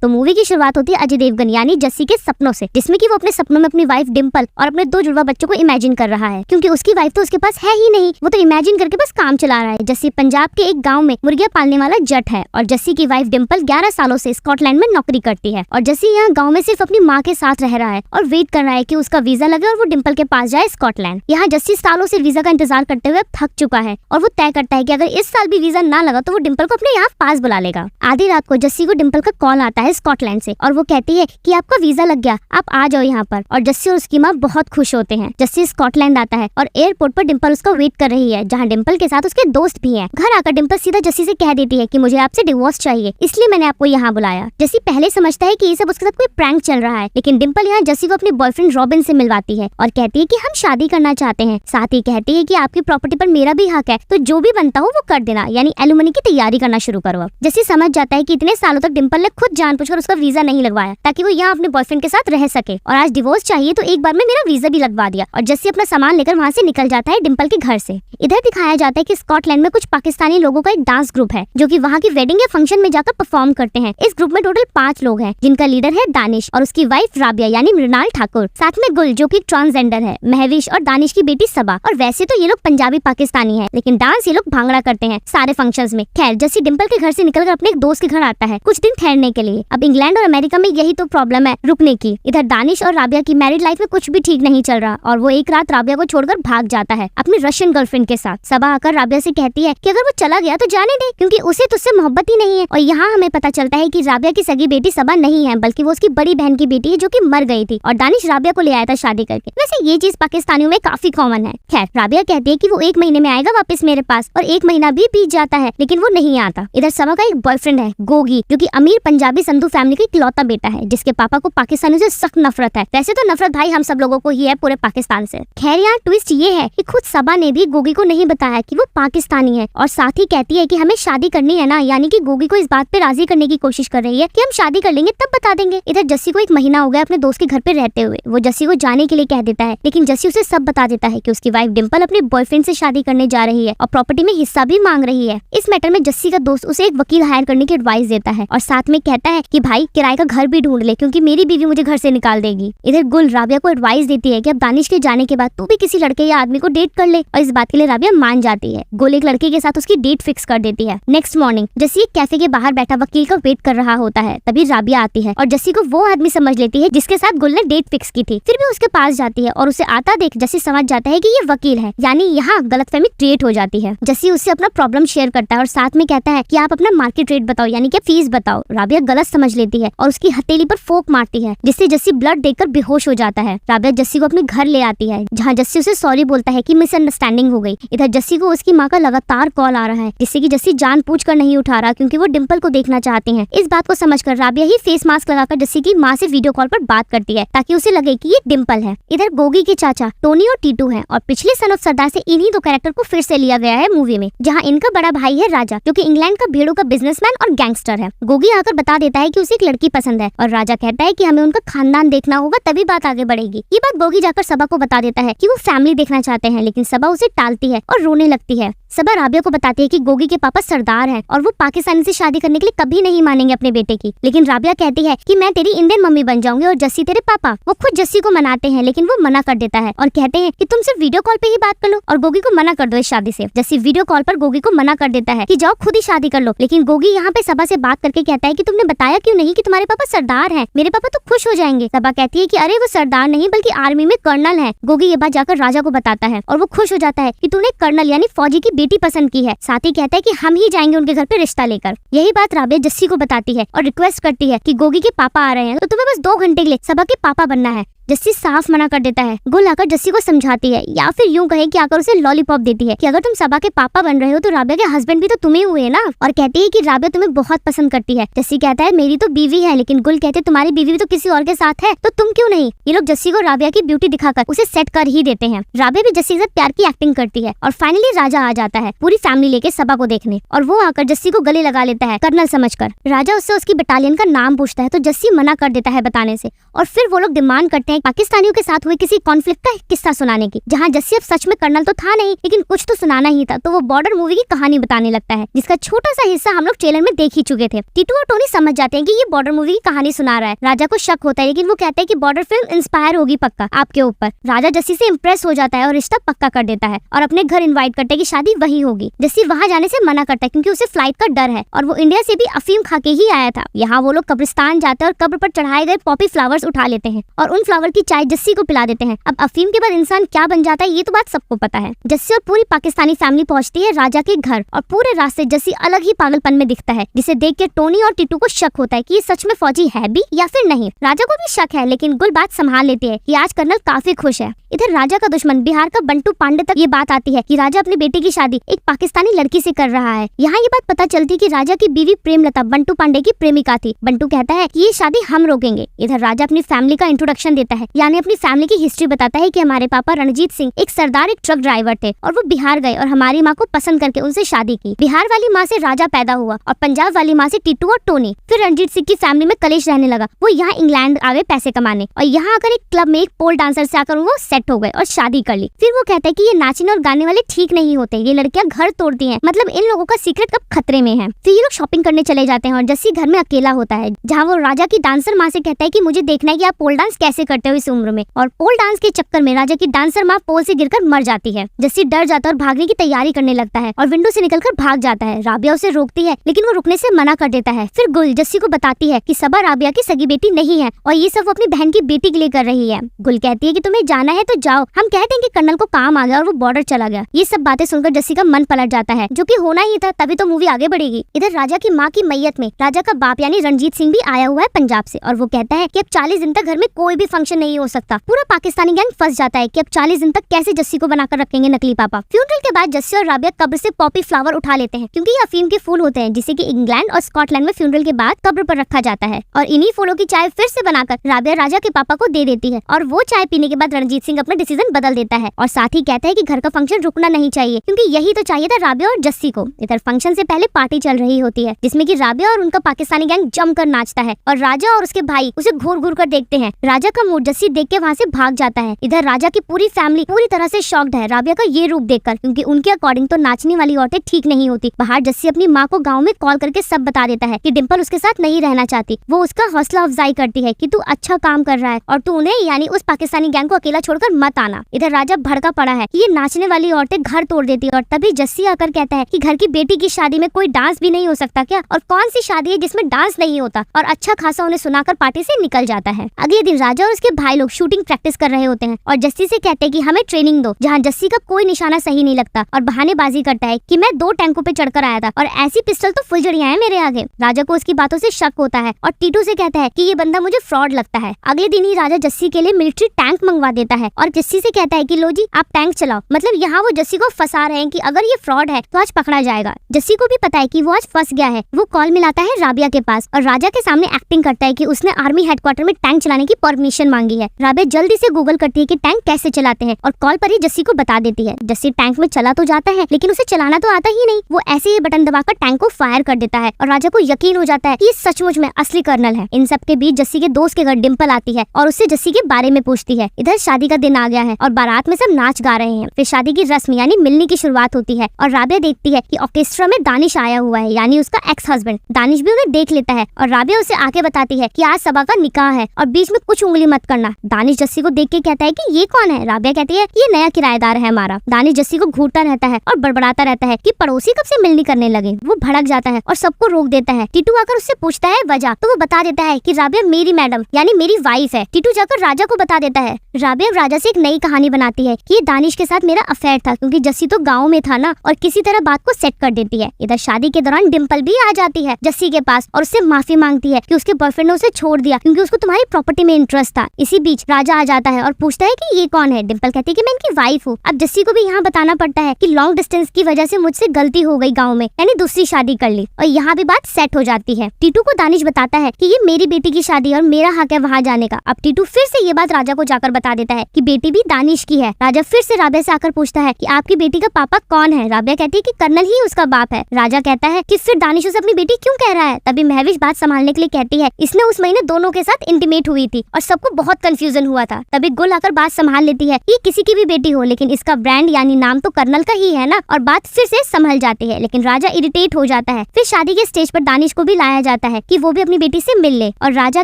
तो मूवी की शुरुआत होती है अजय देवगन यानी जस्सी के सपनों से, जिसमें कि वो अपने सपनों में अपनी वाइफ डिम्पल और अपने 2 जुड़वा बच्चों को इमेजिन कर रहा है, क्योंकि उसकी वाइफ तो उसके पास है ही नहीं, वो तो इमेजिन करके बस काम चला रहा है। जस्सी पंजाब के एक गाँव में मुर्गियां पालने वाला जट है और जस्सी की वाइफ डिम्पल 11 सालों से स्कॉटलैंड में नौकरी करती है और जस्सी यहाँ गाँव में सिर्फ अपनी माँ के साथ रह रहा है और वेट कर रहा है कि उसका वीजा लगे और वो डिम्पल के पास जाए स्कॉटलैंड। यहाँ जस्सी सालों से वीजा का इंतजार करते हुए थक चुका है और वो तय करता है कि अगर इस साल भी वीजा ना लगा तो वो डिम्पल को अपने यहाँ पास बुला लेगा। आधी रात को जस्सी को डिम्पल का कॉल आता है स्कॉटलैंड से और वो कहती है कि आपका वीजा लग गया, आप आ जाओ यहाँ पर। और जस्सी और उसकी माँ बहुत खुश होते हैं। जस्सी स्कॉटलैंड आता है और एयरपोर्ट पर डिम्पल उसका वेट कर रही है, जहाँ डिम्पल के साथ उसके दोस्त भी हैं। घर आकर डिम्पल सीधा जस्सी से कह देती है कि मुझे आपसे डिवोर्स चाहिए, इसलिए मैंने आपको यहाँ बुलाया। जस्सी पहले समझता है कि ये सब उसके साथ कोई प्रैंक चल रहा है, लेकिन डिम्पल यहाँ जस्सी को अपने बॉयफ्रेंड रॉबिन से मिलवाती है और कहती है कि हम शादी करना चाहते हैं। साथ ही कहती है कि आपकी प्रॉपर्टी पर मेरा भी हक है, तो जो भी बनता हो वो कर देना, यानी एलुमनी की तैयारी करना शुरू करो। अब जस्सी समझ जाता है कि इतने सालों तक डिम्पल ने खुद जानबूझकर उसका वीजा नहीं लगवाया ताकि वो यहाँ अपने बॉयफ्रेंड के साथ रह सके, और आज डिवोर्स चाहिए तो एक बार में मेरा वीजा भी लगवा दिया। और जस्सी अपना सामान लेकर वहाँ से निकल जाता है डिम्पल के घर से। इधर दिखाया जाता है कि स्कॉटलैंड में कुछ पाकिस्तानी लोगों का एक डांस ग्रुप है जो कि वहाँ की वेडिंग या फंक्शन में जाकर परफॉर्म करते हैं। इस ग्रुप में टोटल 5 लोग हैं, जिनका लीडर है दानिश और उसकी वाइफ राबिया यानी मृणाल ठाकुर, साथ में गुल जो कि ट्रांसजेंडर है, महविश और दानिश की बेटी सबा। और वैसे तो ये लोग पंजाबी पाकिस्तानी है, लेकिन डांस ये लोग भांगड़ा करते हैं सारे फंक्शंस में। खैर जस्सी डिम्पल के घर से निकलकर अपने एक दोस्त के घर आता है कुछ दिन ठहरने के लिए। अब इंग्लैंड और अमेरिका में यही तो प्रॉब्लम है, रुकने की। इधर दानिश और राबिया की मैरिड लाइफ में कुछ भी ठीक नहीं चल रहा और वो एक रात राबिया को छोड़कर भाग जाता है अपनी रशियन गर्लफ्रेंड के साथ। सबा आकर राबिया से कहती है कि अगर वो चला गया तो जाने दे, क्योंकि उसे तुझसे मोहब्बत ही नहीं है। और यहाँ हमें पता चलता है कि राबिया की सगी बेटी सबा नहीं है, बल्कि वो उसकी बड़ी बहन की बेटी है जो कि मर गई थी और दानिश राबिया को ले आया था शादी करके। वैसे ये चीज पाकिस्तानियों में काफी कॉमन है। खैर राबिया कहती है कि वो 1 महीने में आएगा वापस मेरे पास, और 1 महीना भी बीत जाता है लेकिन वो नहीं आता। इधर सबा का एक बॉयफ्रेंड है गोगी, जो कि अमीर पंजाबी संधू फैमिली का इकलौता बेटा है, जिसके पापा को पाकिस्तानियों से सख्त नफरत है। वैसे तो नफरत भाई हम सब लोगों को ही है पूरे पाकिस्तान से। खैर यहाँ ट्विस्ट ये है कि खुद सबा ने भी गोगी को नहीं बताया कि वो पाकिस्तानी है, और साथ ही कहती है कि हमें शादी करनी है ना, यानी कि गोगी को इस बात पे राजी करने की कोशिश कर रही है कि हम शादी कर लेंगे तब बता देंगे। इधर जस्सी को 1 महीना हो गया अपने दोस्त के घर पे रहते हुए। वो जस्सी को जाने के लिए कह देता है, लेकिन जस्सी उसे सब बता देता है कि उसकी वाइफ डिम्पल अपने बॉयफ्रेंड से शादी करने जा रही है और प्रॉपर्टी में हिस्सा भी मांग रही है। इस मैटर में जस्सी का दोस्त उसे एक वकील हायर करने की एडवाइस देता है और साथ में कहता है कि भाई किराए का घर भी ढूंढ ले, क्योंकि मेरी बीवी मुझे घर से निकाल देगी। इधर गुल राबिया को एडवाइस देती है कि अब दानिश के जाने के बाद तू भी किसी लड़के या आदमी को डेट कर ले, और इस बात के लिए राबिया मान जाती है। गुल एक लड़के के साथ उसकी डेट फिक्स कर देती है। नेक्स्ट मॉर्निंग जस्सी एक कैफे के बाहर बैठा वकील का वेट कर रहा होता है, तभी राबिया आती है और जस्सी को वो आदमी समझ लेती है जिसके साथ गुल ने डेट फिक्स की थी। फिर भी उसके पास जाती है और उसे आता देख जस्सी समझ जाता है कि ये वकील है, यानी यहाँ गलतफहमी क्रिएट हो जाती है। जस्सी उससे अपना प्रॉब्लम शेयर करता है और साथ में कहता है कि आप अपना मार्केट रेट बताओ, यानी कि फीस बताओ। राबिया गलत समझ लेती है और उसकी हथेली पर फोक मारती है, जिससे जस्सी ब्लड देखकर बेहोश हो जाता है। राबिया जस्सी को अपने घर ले आती है, जहाँ जस्सी उसे सॉरी बोलता है कि मिसअंडरस्टैंडिंग हो गई। इधर जस्सी को उसकी माँ का लगातार कॉल आ रहा है, जिससे कि जस्सी जानबूझकर नहीं उठा रहा क्योंकि वो डिम्पल को देखना चाहती हैं। इस बात को समझकर राबिया ही फेस मास्क लगाकर जस्सी की माँ से वीडियो कॉल पर बात करती है ताकि उसे लगे कि ये डिम्पल है। इधर गोगी के चाचा टोनी और टीटू हैं और पिछले सन ऑफ सरदार से इन्हीं 2 कैरेक्टर को फिर से लिया गया है मूवी में, जहाँ इनका बड़ा भाई है राजा, जो कि इंग्लैंड का भेड़ों का बिजनेसमैन और गैंगस्टर है। गोगी आकर बता देता है कि उसे एक लड़की पसंद है और राजा कहता है कि हमें उनका खानदान देखना होगा तभी बात आगे बढ़ेगी। ये बात गोगी जाकर सबा को बता देता है कि वो फैमिली देखना चाहते हैं, लेकिन सबा उसे टालती है और रोने लगती है। सबा राबिया को बताती है कि गोगी के पापा सरदार हैं और वो पाकिस्तानी से शादी करने के लिए कभी नहीं मानेंगे अपने बेटे की, लेकिन राबिया कहती है कि मैं तेरी इंडियन मम्मी बन जाऊंगी और जस्सी तेरे पापा। वो खुद जस्सी को मनाते हैं, लेकिन वो मना कर देता है और कहते हैं कि तुम सिर्फ वीडियो कॉल पे ही बात कर लो और गोगी को मना कर दो इस शादी से। जस्सी वीडियो कॉल पर गोगी को मना कर देता है कि जाओ खुद ही शादी कर लो, लेकिन गोगी यहाँ पे सबा से बात करके कहता है कि तुमने बताया क्यों नहीं कि तुम्हारे पापा सरदार हैं, मेरे पापा तो खुश हो जाएंगे। सबा कहती है कि अरे वो सरदार नहीं बल्कि आर्मी में कर्नल है। गोगी ये बात जाकर राजा को बताता है और वो खुश हो जाता है कि तूने कर्नल यानी फौजी की बेटी पसंद की है। साथ ही कहता है कि हम ही जाएंगे उनके घर पे रिश्ता लेकर। यही बात राबिया जस्सी को बताती है और रिक्वेस्ट करती है कि गोगी के पापा आ रहे हैं तो तुम्हें बस 2 घंटे के लिए सबा के पापा बनना है। जस्सी साफ मना कर देता है। गुल आकर जस्सी को समझाती है, या फिर यूं कहे कि आकर उसे लॉलीपॉप देती है कि अगर तुम सबा के पापा बन रहे हो तो राबिया के हस्बैंड भी तो तुम्हें हुए ना, और कहती है कि राबिया तुम्हें बहुत पसंद करती है। जस्सी कहता है मेरी तो बीवी है, लेकिन गुल कहते तुम्हारी बीवी भी तो किसी और के साथ है तो तुम क्यों नहीं। ये लोग जस्सी को राबिया की ब्यूटी दिखाकर उसे सेट कर ही देते हैं। राबिया भी जस्सी के साथ प्यार की एक्टिंग करती है और फाइनली राजा आ जाता है पूरी फैमिली लेके सबा को देखने, और वो आकर जस्सी को गले लगा लेता है कर्नल समझकर। राजा उससे उसकी बटालियन का नाम पूछता है तो जस्सी मना कर देता है बताने से, और फिर वो लोग डिमांड करते हैं हैं पाकिस्तानियों के साथ हुए किसी कॉन्फ्लिक्ट का किस्सा सुनाने की, जहाँ जस्सी अब सच में कर्नल तो था नहीं लेकिन कुछ तो सुनाना ही था, तो वो बॉर्डर मूवी की कहानी बताने लगता है, जिसका छोटा सा हिस्सा हम लोग ट्रेलर में देख ही चुके थे। टीटू और टोनी समझ जाते हैं कि ये बॉर्डर मूवी की कहानी सुना रहा है। राजा को शक होता है लेकिन वो कहते हैं कि बॉर्डर फिल्म इंस्पायर होगी पक्का आपके ऊपर। राजा जस्सी से इम्प्रेस हो जाता है और रिश्ता पक्का कर देता है और अपने घर इन्वाइट करते हैं कि शादी वही होगी। जस्सी वहाँ जाने से मना करता है क्योंकि उसे फ्लाइट का डर है और वो इंडिया से भी अफीम खा के ही आया था। यहाँ वो लोग कब्रिस्तान जाते हैं और कब्र पर चढ़ाए गए पॉपी फ्लावर्स उठा लेते हैं और उन फ्लावर की चाय जस्सी को पिला देते हैं। अब अफीम के बाद इंसान क्या बन जाता है ये तो बात सबको पता है। जस्सी और पूरी पाकिस्तानी फैमिली पहुंचती है राजा के घर और पूरे रास्ते जस्सी अलग ही पागलपन में दिखता है, जिसे देख के टोनी और टीटू को शक होता है कि ये सच में फौजी है भी या फिर नहीं। राजा को भी शक है लेकिन गुल बात संभाल लेती है कि आज कर्नल काफी खुश है। इधर राजा का दुश्मन बिहार का बंटू पांडे तक ये बात आती है कि राजा अपनी बेटी की शादी एक पाकिस्तानी लड़की से कर रहा है। यहाँ ये बात पता चलती है कि राजा की बीवी प्रेमलता बंटू पांडे की प्रेमिका थी। बंटू कहता है कि ये शादी हम रोकेंगे। इधर राजा अपनी फैमिली का इंट्रोडक्शन देता है, यानी अपनी फैमिली की हिस्ट्री बताता है कि हमारे पापा रणजीत सिंह एक सरदार एक ट्रक ड्राइवर थे और वो बिहार गए और हमारी माँ को पसंद करके उनसे शादी की। बिहार वाली माँ से राजा पैदा हुआ और पंजाब वाली माँ से टीटू और टोनी। फिर रणजीत सिंह की फैमिली में कलेश रहने लगा, वो यहाँ इंग्लैंड आवे पैसे कमाने और यहाँ आकर एक क्लब में एक पोल डांसर से आकर वो सेट हो गए और शादी कर ली। फिर वो कहते हैं कि ये नाचने और गाने वाले ठीक नहीं होते, ये लड़कियां घर तोड़ती हैं, मतलब इन लोगों का सीक्रेट कब खतरे में है। फिर ये लोग शॉपिंग करने चले जाते हैं और जस्सी घर में अकेला होता है, जहाँ वो राजा की डांसर माँ से कहता है कि मुझे देखना है कि आप पोल डांस कैसे करते हो इस उम्र में। और पोल डांस के चक्कर में राजा की डांसर माँ पोल से गिरकर मर जाती है। जस्सी डर जाता है और भागने की तैयारी करने लगता है और विंडो से निकलकर भाग जाता है। राबिया उसे रोकती है लेकिन वो रुकने से मना कर देता है। फिर गुल जस्सी को बताती है कि सबा राबिया की सगी बेटी नहीं है और ये सब वो अपनी बहन की बेटी के लिए कर रही है। गुल कहती है कि तुम्हें जाना है तो जाओ, हम कहते हैं कि कर्नल को काम आ गया और वो बॉर्डर चला गया। ये सब बातें सुनकर जस्सी का मन पलट जाता है, जो कि होना ही था, तभी तो मूवी आगे बढ़ेगी। इधर राजा की माँ की मैयत में राजा का बाप यानी रणजीत सिंह भी आया हुआ है पंजाब से और वो कहता है कि अब 40 दिन तक घर में कोई भी फंक्शन नहीं हो सकता। पूरा पाकिस्तानी गैंग फंस जाता है कि अब 40 दिन तक कैसे जस्सी को बनाकर रखेंगे नकली पापा। फ्यूनरल के बाद जस्सी और राबिया कब्र से पॉपी फ्लावर उठा लेते हैं क्योंकि ये अफीम के फूल होते हैं जिसे कि इंग्लैंड और स्कॉटलैंड में फ्यूनरल के बाद कब्र पर रखा जाता है और इन्हीं फूलों की चाय फिर से बनाकर राबिया राजा के पापा को दे देती है और वो चाय पीने के बाद रणजीत सिंह अपना डिसीजन बदल देता है और साथ ही कहता है कि घर का फंक्शन रुकना नहीं चाहिए क्योंकि यही तो चाहिए था राबिया और जस्सी को। इधर फंक्शन से पहले पार्टी चल रही होती है जिसमें कि राबिया और उनका पाकिस्तानी गैंग जमकर नाचता है और राजा और उसके भाई उसे घूर घूर कर देखते हैं। राजा का मूड जस्सी देख के वहाँ से भाग जाता है। इधर राजा की पूरी फैमिली पूरी तरह से शॉक्ड है राबिया का ये रूप देखकर, क्योंकि उनके अकॉर्डिंग तो नाचने वाली औरतें ठीक नहीं होती। बाहर जस्सी अपनी माँ को गाँव में कॉल करके सब बता देता है कि डिम्पल उसके साथ नहीं रहना चाहती। वो उसका हौसला अफजाई करती है कि तू अच्छा काम कर रहा है और तू उन्हें यानी उस पाकिस्तानी गैंग को अकेला छोड़कर मत आना। इधर राजा भड़का पड़ा है कि ये नाचने वाली औरतें घर तोड़ देती है और तभी जस्सी आकर कहता है कि घर की बेटी की शादी में कोई डांस भी नहीं हो सकता क्या, और कौन सी शादी है जिसमें डांस नहीं होता, और अच्छा खासा उन्हें सुनाकर पार्टी से निकल जाता है। अगले दिन राजा और उसके भाई लोग शूटिंग प्रैक्टिस कर रहे होते हैं और जस्सी से कहते हैं कि हमें ट्रेनिंग दो, जहाँ जस्सी का कोई निशाना सही नहीं लगता और बहानेबाजी करता है कि मैं 2 टैंकों पे चढ़कर आया था और ऐसी पिस्टल तो फुलझड़ियां हैं मेरे आगे। राजा को उसकी बातों से शक होता है और टीटू से कहता है कि ये बंदा मुझे फ्रॉड लगता है। अगले दिन ही राजा जस्सी के लिए मिलिट्री टैंक मंगवा देता है और जस्सी से कहता है कि लो जी आप टैंक चलाओ। मतलब यहाँ वो जस्सी को फंसा रहे हैं कि अगर ये फ्रॉड है तो आज पकड़ा जाएगा। जस्सी को भी पता है कि वो आज फंस गया है। वो कॉल मिलाता है राबिया के पास और राजा के सामने एक्टिंग करता है कि उसने आर्मी हेडक्वार्टर में टैंक चलाने की परमिशन मांगी है। राबिया जल्दी से गूगल करती है कि टैंक कैसे चलाते हैं और कॉल पर ही जस्सी को बता देती है। जस्सी टैंक में चला तो जाता है लेकिन उसे चलाना तो आता ही नहीं। वो ऐसे ही बटन दबाकर टैंक को फायर कर देता है और राजा को यकीन हो जाता है कि ये सचमुच में असली कर्नल है। इन सब के बीच जस्सी के दोस्त के घर डिम्पल आती है और उससे जस्सी के बारे में पूछती है। इधर शादी का दिन आ गया है और बारात में सब नाच गा रहे हैं। फिर शादी की रस्म यानी मिलने की शुरुआत होती है और राबिया देखती है कि ऑर्केस्ट्रा में दानिश आया हुआ है यानी उसका एक्स हस्बैंड। दानिश भी उन्हें देख लेता है और राबिया उसे आके बताती है कि आज सबा का निकाह है और बीच में कुछ उंगली मत करना। दानिश जस्सी को देख के कहता है कि ये कौन है। राबिया कहती है ये नया किराएदार है हमारा। दानिश जस्सी को घूरता रहता है और बड़बड़ाता रहता है कि पड़ोसी कब से मिलनी करने लगे। वो भड़क जाता है और सबको रोक देता है। टीटू आकर उससे पूछता है वजह, तो वो बता देता है कि राबिया मेरी मैडम यानी मेरी वाइफ है। टीटू जाकर राजा को बता देता है। राबिया राजा से एक नई कहानी बनाती है कि ये दानिश के साथ मेरा अफेयर था क्योंकि जस्सी तो गाँव में था ना, और किसी तरह बात को सेट कर देती है। इधर शादी के दौरान डिम्पल भी आ जाती है जस्सी के पास और उससे माफी मांगती है कि उसके बॉयफ्रेंड ने उसे छोड़ दिया क्योंकि उसको तुम्हारी प्रॉपर्टी में इंटरेस्ट था। इसी बीच राजा आ जाता है और पूछता है कि ये कौन है। डिम्पल कहती है कि मैं इनकी वाइफ हूँ। अब जस्सी को भी यहाँ बताना पड़ता है कि लॉन्ग डिस्टेंस की वजह से मुझसे गलती हो गई गाँव में, यानी दूसरी शादी कर ली, और यहाँ भी बात सेट हो जाती है। टीटू को दानिश बताता है कि ये मेरी बेटी की शादी है और मेरा हक है वहाँ जाने का। अब टीटू फिर से ये बात राजा को जाकर बता देता है कि बेटी भी दानिश की है। राजा फिर से राबिया से आकर पूछता है कि आपकी बेटी का पापा कौन है। राबिया कहती है कि कर्नल ही उसका बाप है। राजा कहता है कि फिर दानिश उसे अपनी बेटी क्यों कह रहा है। तभी महविश बात संभालने के लिए कहती है इसने उस महीने दोनों के साथ इंटीमेट हुई थी और सबको बहुत कंफ्यूजन हुआ था। तभी गुल आकर बात संभाल लेती है कि किसी की भी बेटी हो लेकिन इसका ब्रांड यानी नाम तो कर्नल का ही है ना, और बात फिर से संभल जाती है। लेकिन राजा इरिटेट हो जाता है। फिर शादी के स्टेज पर दानिश को भी लाया जाता है कि वो भी अपनी बेटी से मिल ले, और राजा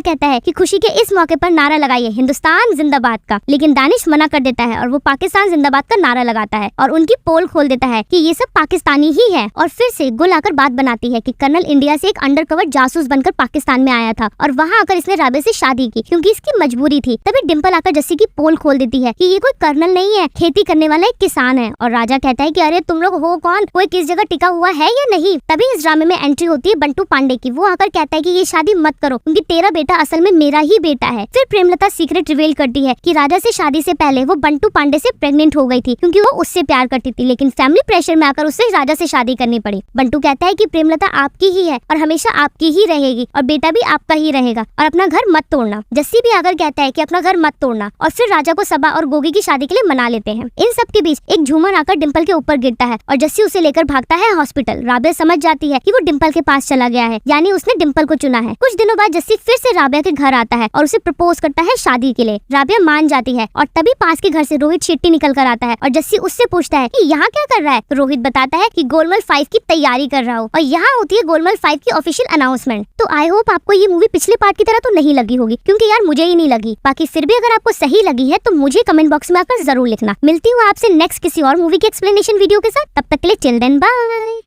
कहता है कि खुशी के इस मौके पर नारा लगाइए हिंदुस्तान जिंदाबाद का। लेकिन दानिश मना कर देता है और वो पाकिस्तान जिंदाबाद का नारा लगाता है और उनकी पोल खोल देता है कि ये सब पाकिस्तानी ही है। और फिर से गुल आकर बात बनाती है कि कर्नल इंडिया से एक अंडरकवर जासूस बनकर पाकिस्तान में आया था और वहाँ आकर इसने राबे से शादी की क्योंकि इसकी मजबूरी थी। तभी डिम्पल आकर जस्सी की पोल खोल देती है कि ये कोई कर्नल नहीं है, खेती करने वाला एक किसान है। और राजा कहता है कि अरे तुम लोग हो कौन, कोई किस जगह टिका हुआ है या नहीं। तभी इस ड्रामे में एंट्री होती है बंटू पांडे की। वो आकर कहता है कि ये शादी मत करो क्योंकि तेरा बेटा असल में मेरा ही बेटा है। फिर प्रेमलता सीक्रेट रिवील करती है कि राजा से शादी से पहले वो बंटू पांडे से प्रेग्नेंट हो गई थी क्योंकि वो उससे प्यार करती थी, लेकिन फैमिली प्रेशर में आकर उससे राजा से शादी करनी पड़ी। बंटू कहता है कि प्रेमलता आपकी ही है और हमेशा आपकी ही रहेगी और बेटा भी आपका ही रहेगा और अपना घर मत तोड़ना। जस्सी भी आकर कहता है कि अपना घर मत तोड़ना और फिर राजा को सबा और गोगी की शादी के लिए मना लेते हैं। इन सब के बीच एक झूमर आकर डिम्पल के ऊपर गिरता है और जस्सी उसे लेकर भागता है हॉस्पिटल। राबिया समझ जाती है कि वो डिम्पल के पास चला गया है, यानी उसने डिम्पल को चुना है। कुछ दिनों बाद जस्सी फिर से राबिया के घर आता है और उसे प्रपोज करता है शादी के लिए। राबिया मान जाती है और तभी पास के घर से रोहित शेट्टी निकल कर आता है और जस्सी उससे पूछता है कि यहाँ क्या कर रहा है। तो रोहित बताता है कि गोलमाल 5 की तैयारी कर रहा हूँ और यहाँ होती है गोलमाल 5 की ऑफिशियल अनाउंसमेंट। तो आई होप आपको ये मूवी पिछले पार्ट की तरह तो नहीं लगी होगी, क्योंकि यार मुझे ही नहीं लगी। बाकी फिर भी अगर आपको सही लगी है तो मुझे कमेंट बॉक्स में आकर जरूर लिखना। मिलती हूँ आपसे नेक्स्ट किसी और मूवी की एक्सप्लेनेशन वीडियो के साथ, तब तक के लिए टिल देन बाय।